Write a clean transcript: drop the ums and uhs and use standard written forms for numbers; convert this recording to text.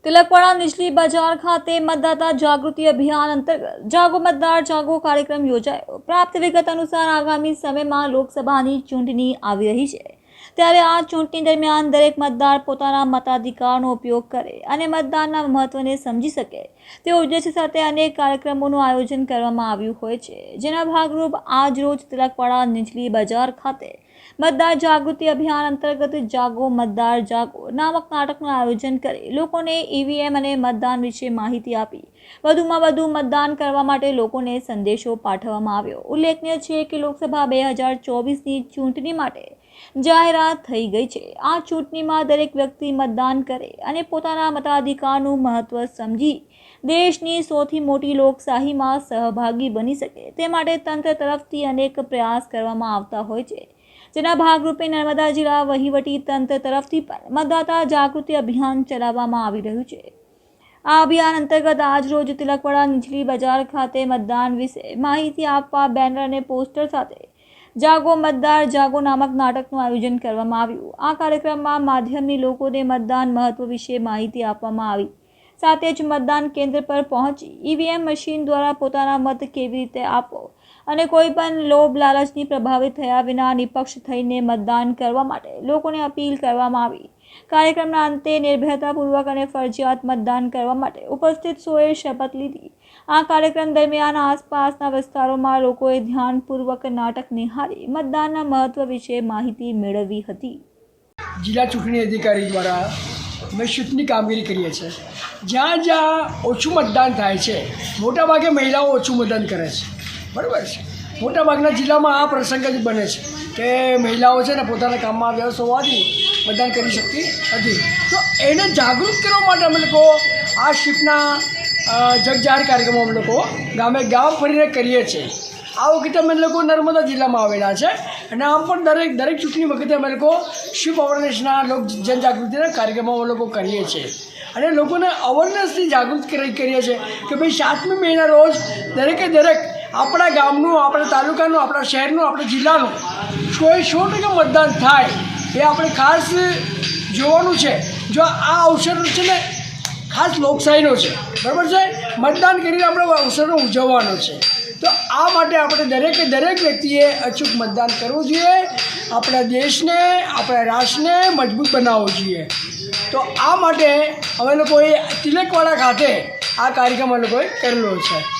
તિલકવાડા નીચલી બજાર ખાતે મતદાતા જાગૃતિ અભિયાન અંતર્ગત જાગો મતદાર જાગો કાર્યક્રમ યોજાયો। પ્રાપ્ત વિગત અનુસાર આગામી સમયમાં લોકસભાની ચૂંટણી આવી રહી છે, ત્યારે આ ચૂંટણી દરમિયાન દરેક મતદાર પોતાના મતાધિકારનો ઉપયોગ કરે અને મતદાનના મહત્વને સમજી શકે તે ઉદ્દેશ્ય સાથે અનેક કાર્યક્રમોનું આયોજન કરવામાં આવ્યું હોય છે, જેના ભાગરૂપ આજ રોજ તિલકવાડા નીચલી બજાર ખાતે મતદાર જાગૃતિ અભિયાન અંતર્ગત જાગો મતદાર જાગો નામક નાટકનું આયોજન કરી લોકોને ઈવીએમ અને મતદાન વિશે માહિતી આપી વધુમાં વધુ મતદાન કરવા માટે લોકોને સંદેશો પાઠવવામાં આવ્યો। ઉલ્લેખનીય છે કે લોકસભા 2024ની ચૂંટણી માટે જાહેરાત થઈ ગઈ છે। આ ચૂંટણીમાં દરેક વ્યક્તિ મતદાન કરે અને પોતાના મતાધિકારનું મહત્વ સમજી દેશની સૌથી મોટી લોકશાહીમાં સહભાગી બની શકે તે માટે તંત્ર તરફથી અનેક પ્રયાસ કરવામાં આવતા હોય છે, જેના ભાગરૂપે નર્મદા જિલ્લા વહીવટી તંત્ર તરફથી પણ મતદાતા જાગૃતિ અભિયાન ચલાવવામાં આવી રહ્યું છે। આ અભિયાન અંતર્ગત આજ રોજ તિલકવાડા નીચલી બજાર ખાતે મતદાન વિશે માહિતી આપવા બેનર અને પોસ્ટર સાથે જાગો મતદાર જાગો નામક નાટકનું આયોજન કરવામાં આવ્યું। આ કાર્યક્રમમાં માધ્યમની લોકોને મતદાન મહત્વ વિશે માહિતી આપવામાં આવી, સાથે જ મતદાન કેન્દ્ર પર પહોંચી ઈવીએમ મશીન દ્વારા પોતાના મત કેવી રીતે આપવો અને કોઈ પણ લોભ લાલચની પ્રભાવિત થયા વિના નિષ્પક્ષ થઈને મતદાન કરવા માટે લોકોને અપીલ કરવામાં આવી। કાર્યક્રમના અંતે નિર્ભયતાપૂર્વક અને ફરજિયાત મતદાન કરવા માટે ઉપસ્થિત સૌએ શપથ લીધી। આ કાર્યક્રમ દરમિયાન આસપાસના વિસ્તારોમાં લોકોએ ધ્યાનપૂર્વક નાટક નિહાળી મતદાનના મહત્વ વિશે માહિતી મેળવી હતી। જિલ્લા ચૂંટણી અધિકારી દ્વારા અમે શૂટની કામગીરી કરીએ છીએ। જ્યાં જ્યાં ઓછું મતદાન થાય છે, મોટાભાગે મહિલાઓ ઓછું મતદાન કરે છે, બરાબર છે। મોટાભાગના જિલ્લામાં આ પ્રસંગ જ બને છે કે મહિલાઓ છે ને પોતાના કામમાં વ્યસ્ત હોવાથી મતદાન કરી શકતી નથી, તો એને જાગૃત કરવા માટે અમે લોકો આ શિફ્ટના જગજાહેર કાર્યક્રમો અમે લોકો ગામે ગામ ફરીને કરીએ છીએ। આ વખતે અમે લોકો નર્મદા જિલ્લામાં આવેલા છે અને આમ પણ દરેક ચૂંટણી વખતે અમે લોકો શિપ અવેરનેસના લોક જનજાગૃતિના કાર્યક્રમો અમે લોકો કરીએ છીએ અને લોકોને અવેરનેસથી જાગૃત કરીએ છીએ કે ભાઈ 7મી મેના રોજ દરેકે દરેક આપણા ગામનું, આપણા તાલુકાનું, આપણા શહેરનું, આપણા જિલ્લાનું 100% મતદાન થાય એ આપણે ખાસ જોવાનું છે। જો આ અવસર છે ને ખાસ લોકશાહીનો છે, બરાબર છે, મતદાન કરીને આપણે અવસરનો ઉજવવાનો છે, તો આ માટે આપણે દરેકે દરેક વ્યક્તિએ અચૂક મતદાન કરવું જોઈએ। આપણા દેશને, આપણા રાષ્ટ્રને મજબૂત બનાવવો જોઈએ। તો આ માટે અમે લોકોએ તિલકવાડા ખાતે આ કાર્યક્રમ અમે લોકોએ કરેલો છે।